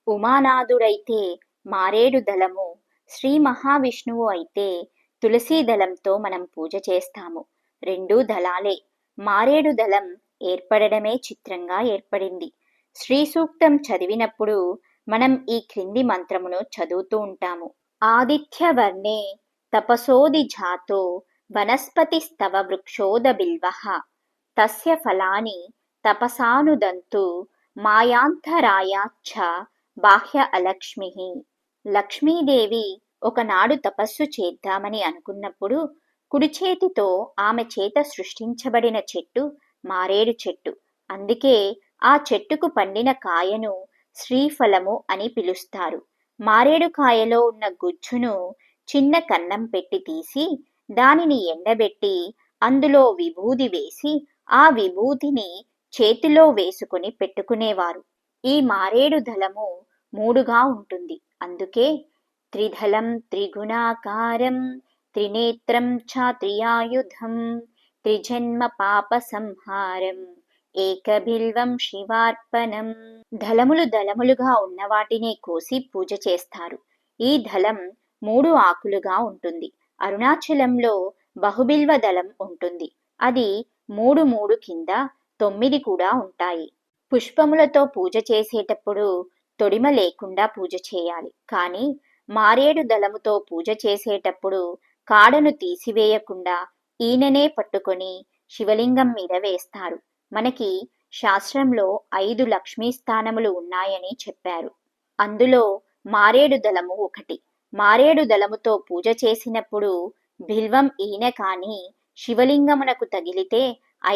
ఉమానాథుడైతే మారేడు దళము, శ్రీ మహావిష్ణువు అయితే తులసీ దళంతో మనం పూజ చేస్తాము. రెండూ దళాలే. మారేడు దళం ఏర్పడడమే చిత్రంగా ఏర్పడింది. శ్రీ సూక్తం చదివినప్పుడు మనం ఈ క్రింది మంత్రమును చదువుతూ ఉంటాము. ఆదిత్యవర్ణే తపసోది జాతో వనస్పతిస్తవ వృక్షోద బిల్వః తస్య ఫలాని తపసానుదంతు మాయాంతరాయాచ్చ బాహ్య అలక్ష్మి. లక్ష్మీదేవి ఒకనాడు తపస్సు చేద్దామని అనుకున్నప్పుడు కుడి చేతితో ఆమె చేత సృష్టించబడిన చెట్టు మారేడు చెట్టు. అందుకే ఆ చెట్టుకు పండిన కాయను శ్రీఫలము అని పిలుస్తారు. మారేడు కాయలో ఉన్న గుజ్జును చిన్న కన్నం పెట్టి తీసి దానిని ఎండబెట్టి అందులో విభూది వేసి ఆ విభూతిని చేతిలో వేసుకుని పెట్టుకునేవారు. ఈ మారేడు దళము మూడుగా ఉంటుంది. అందుకే త్రిదళం త్రిగుణాకారం త్రినేత్రం చ త్రియాయుధం త్రిజన్మ పాప సంహారం ఏకబిల్వం శివార్పణం. దళములుగా ఉన్న వాటినే కోసి పూజ చేస్తారు. ఈ దళం 3 ఆకులుగా ఉంటుంది. అరుణాచలంలో బహుబిల్వ దళం ఉంటుంది. అది 3 కింద 9 కూడా ఉంటాయి. పుష్పములతో పూజ చేసేటప్పుడు తొడిమ లేకుండా పూజ చేయాలి. కానీ మారేడు దళముతో పూజ చేసేటప్పుడు కాడను తీసివేయకుండా ఈనెనే పట్టుకొని శివలింగం మీద వేస్తారు. మనకి శాస్త్రంలో 5 లక్ష్మీ స్థానములు ఉన్నాయని చెప్పారు. అందులో మారేడు దళము ఒకటి. మారేడు దళముతో పూజ చేసినప్పుడు బిల్వం ఈనె కాని శివలింగమునకు తగిలితే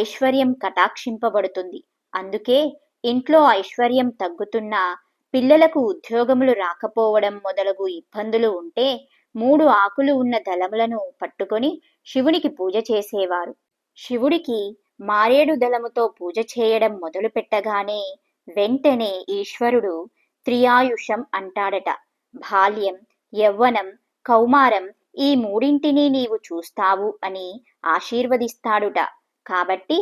ఐశ్వర్యం కటాక్షింపబడుతుంది. అందుకే ఇంట్లో ఐశ్వర్యం తగ్గుతున్నా, పిల్లలకు ఉద్యోగములు రాకపోవడం మొదలగు ఇబ్బందులు ఉంటే 3 ఆకులు ఉన్న దళములను పట్టుకొని శివునికి పూజ చేసేవారు. శివుడికి మారేడు దళముతో పూజ చేయడం మొదలు పెట్టగానే వెంటనే ఈశ్వరుడు త్రియాయుషం అంటాడట. బాల్యం, యవ్వనం, కౌమారం ఈ మూడింటినీ నీవు చూస్తావు అని ఆశీర్వదిస్తాడుట. కాబట్టి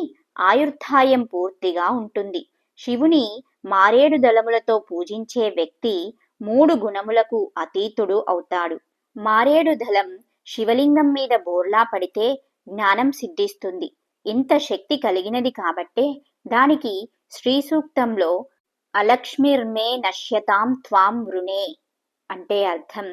ఆయుర్దాయం పూర్తిగా ఉంటుంది. శివుని మారేడు దళములతో పూజించే వ్యక్తి 3 గుణములకు అతీతుడు అవుతాడు. మారేడు దళం శివలింగం మీద బోర్లా పడితే జ్ఞానం సిద్ధిస్తుంది. ఇంత శక్తి కలిగినది కాబట్టే దానికి శ్రీ సూక్తంలో అలక్ష్మిర్మే నశ్యతాం త్వాం వృణే అంటే అర్థం,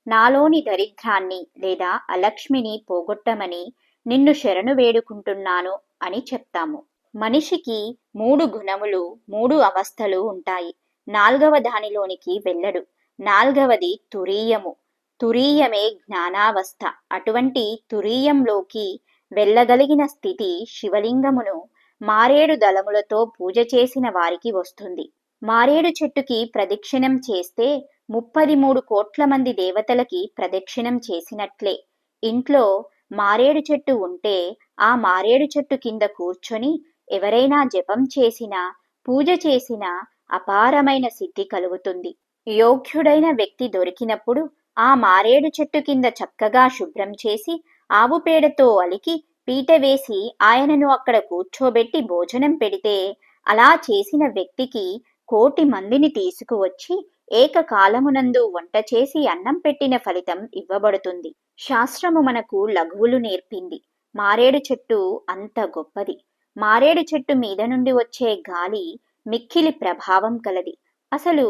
నాలోని దరిద్రాన్ని లేదా అలక్ష్మిని పోగొట్టమని నిన్ను శరణు వేడుకుంటున్నాను అని చెప్తాము. మనిషికి 3 గుణములు, 3 అవస్థలు ఉంటాయి. 4వ దానిలోనికి వెళ్ళడు. 4వది తురీయము. తురీయమే జ్ఞానావస్థ. అటువంటి తురీయంలోకి వెళ్ళగలిగిన స్థితి శివలింగమును మారేడు దళములతో పూజ చేసిన వారికి వస్తుంది. మారేడు చెట్టుకి ప్రదక్షిణం చేస్తే 33 కోట్ల మంది దేవతలకి ప్రదక్షిణం చేసినట్లే. ఇంట్లో మారేడు చెట్టు ఉంటే ఆ మారేడు చెట్టు కింద కూర్చొని ఎవరైనా జపం చేసినా, పూజ చేసినా అపారమైన సిద్ధి కలుగుతుంది. యోగ్యుడైన వ్యక్తి దొరికినప్పుడు ఆ మారేడు చెట్టు కింద చక్కగా శుభ్రం చేసి ఆవు పేడతో అలికి పీట వేసి ఆయనను అక్కడ కూర్చోబెట్టి భోజనం పెడితే అలా చేసిన వ్యక్తికి 1,000,000 మందిని తీసుకువచ్చి ఏకకాలమునందు వంట చేసి అన్నం పెట్టిన ఫలితం ఇవ్వబడుతుంది. శాస్త్రము మనకు లఘువులు నేర్పింది. మారేడు చెట్టు అంత గొప్పది. మారేడు చెట్టు మీద నుండి వచ్చే గాలి మిక్కిలి ప్రభావం కలది. అసలు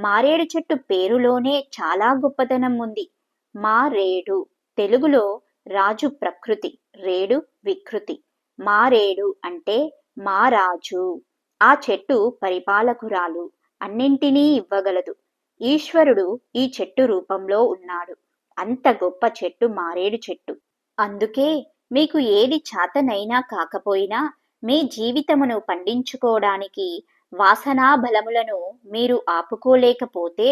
మారేడు చెట్టు పేరులోనే చాలా గొప్పతనం ఉంది. మారేడు తెలుగులో రాజు ప్రకృతి, రేడు వికృతి. మారేడు అంటే మారాజు. ఆ చెట్టు పరిపాలకురాలు, అన్నింటినీ ఇవ్వగలదు. ఈశ్వరుడు ఈ చెట్టు రూపంలో ఉన్నాడు. అంత గొప్ప చెట్టు మారేడు చెట్టు. అందుకే మీకు ఏది చాతనైనా కాకపోయినా మీ జీవితమును పండించుకోవడానికి వాసనా బలములను మీరు ఆపుకోలేకపోతే,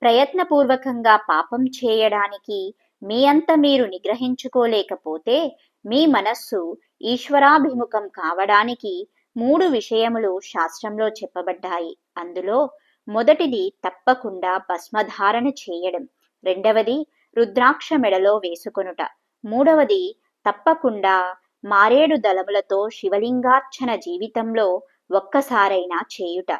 ప్రయత్నపూర్వకంగా పాపం చేయడానికి మీ అంత మీరు నిగ్రహించుకోలేకపోతే, మీ మనస్సు ఈశ్వరాభిముఖం కావడానికి 3 విషయములు శాస్త్రంలో చెప్పబడ్డాయి. అందులో మొదటిది తప్పకుండా భస్మధారణ చేయడం, రెండవది రుద్రాక్ష మెడలో వేసుకొనుట, మూడవది తప్పకుండా మారేడు దళములతో శివలింగార్చన జీవితంలో ఒక్కసారైనా చేయుట.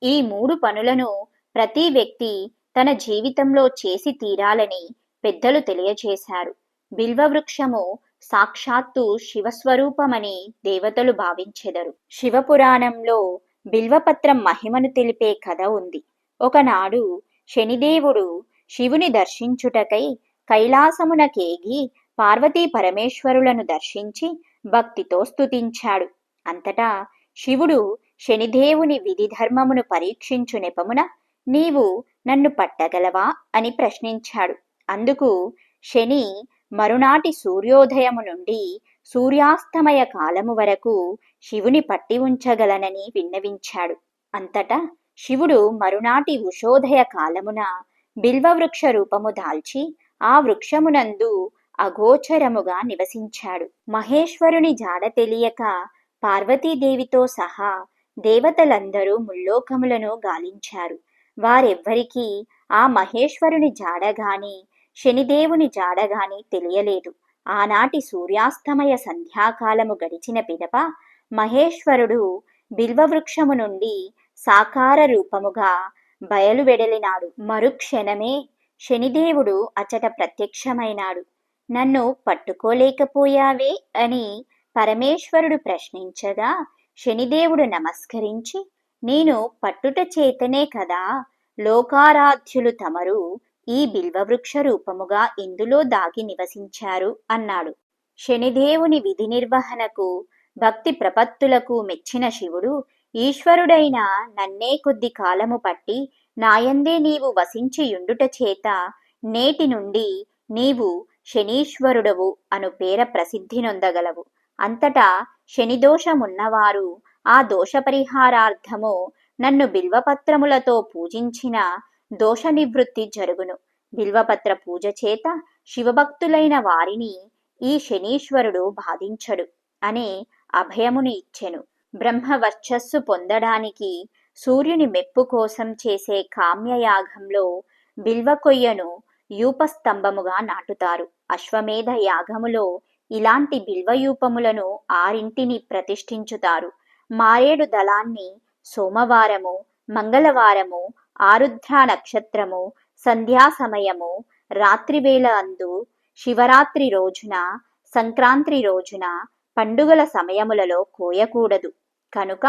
ఈ 3 పనులను ప్రతి వ్యక్తి తన జీవితంలో చేసి తీరాలని పెద్దలు తెలియచేశారు. బిల్వవృక్షము సాక్షాత్తు శివస్వరూపమని దేవతలు భావించెదరు. శివపురాణంలో బిల్వపత్రం మహిమను తెలిపే కథ ఉంది. ఒకనాడు శనిదేవుడు శివుని దర్శించుటకై కైలాసమునకేగి పార్వతీ పరమేశ్వరులను దర్శించి భక్తితో స్తుతించాడు. అంతటా శివుడు శనిదేవుని విధి ధర్మమును పరీక్షించు నెపమున నీవు నన్ను పట్టగలవా అని ప్రశ్నించాడు. అందుకు శని మరునాటి సూర్యోదయము నుండి సూర్యాస్తమయ కాలము వరకు శివుని పట్టి ఉంచగలనని విన్నవించాడు. అంతటా శివుడు మరునాటి ఉషోదయ కాలమున బిల్వవృక్ష రూపము దాల్చి ఆ వృక్షమునందు అగోచరముగా నివసించాడు. మహేశ్వరుని జాడ తెలియక పార్వతీదేవితో సహా దేవతలందరూ ముల్లోకములను గాలించారు. వారెవ్వరికీ ఆ మహేశ్వరుని జాడగాని శనిదేవుని జాడగాని తెలియలేదు. ఆనాటి సూర్యాస్తమయ సంధ్యాకాలము గడిచిన పిదప మహేశ్వరుడు బిల్వవృక్షము నుండి సాకార రూపముగా బయలువెడలినాడు. మరుక్షణమే శనిదేవుడు అచట ప్రత్యక్షమైనాడు. నన్ను పట్టుకోలేకపోయావే అని పరమేశ్వరుడు ప్రశ్నించగా శనిదేవుడు నమస్కరించి నేను పట్టుట చేతనే కదా లోకారాధ్యులు తమరు ఈ బిల్వవృక్ష రూపముగా ఇందులో దాగి నివసించారు అన్నాడు. శనిదేవుని విధి నిర్వహణకు భక్తి ప్రపత్తులకు మెచ్చిన శివుడు ఈశ్వరుడైన నన్నే కొద్ది కాలము పట్టి నాయందే నీవు వసించియుండుట చేత నేటి నుండి నీవు శనీశ్వరుడవు అను పేర ప్రసిద్ధి నొందగలవు. అంతటా శనిదోషమున్నవారు ఆ దోష పరిహారార్థము నన్ను బిల్వపత్రములతో పూజించిన దోష నివృత్తి జరుగును. బిల్వపత్ర పూజ చేత శివభక్తులైన వారిని ఈ శనీశ్వరుడు బాధించడు అనే అభయమును ఇచ్చెను. బ్రహ్మవర్చస్సు పొందడానికి సూర్యుని మెప్పు కోసం చేసే కామ్యయాగంలో బిల్వకొయ్యను యూపస్తంభముగా నాటుతారు. అశ్వమేధ యాగములో ఇలాంటి బిల్వయూపములను 6 ప్రతిష్ఠించుతారు. మారేడు దళాన్ని సోమవారము, మంగళవారము, ఆరుద్ర నక్షత్రము, సంధ్యా సమయము, రాత్రివేళ అందు, శివరాత్రి రోజున, సంక్రాంతి రోజున, పండుగల సమయములలో కోయకూడదు. కనుక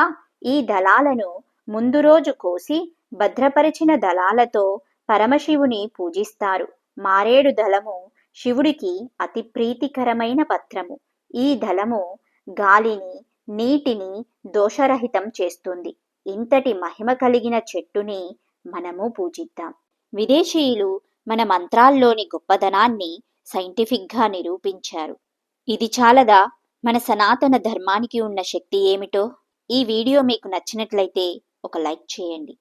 ఈ దళాలను ముందు రోజు కోసి భద్రపరిచిన దళాలతో పరమశివుని పూజిస్తారు. మారేడు దళము శివుడికి అతి ప్రీతికరమైన పత్రము. ఈ దళము గాలిని, నీటిని దోషరహితం చేస్తుంది. ఇంతటి మహిమ కలిగిన చెట్టుని మనము పూజిద్దాం. విదేశీయులు మన మంత్రాల్లోని గొప్పదనాన్ని సైంటిఫిక్గా నిరూపించారు. ఇది చాలదా మన సనాతన ధర్మానికి ఉన్న శక్తి ఏమిటో? ఈ వీడియో మీకు నచ్చినట్లయితే ఒక లైక్ చేయండి.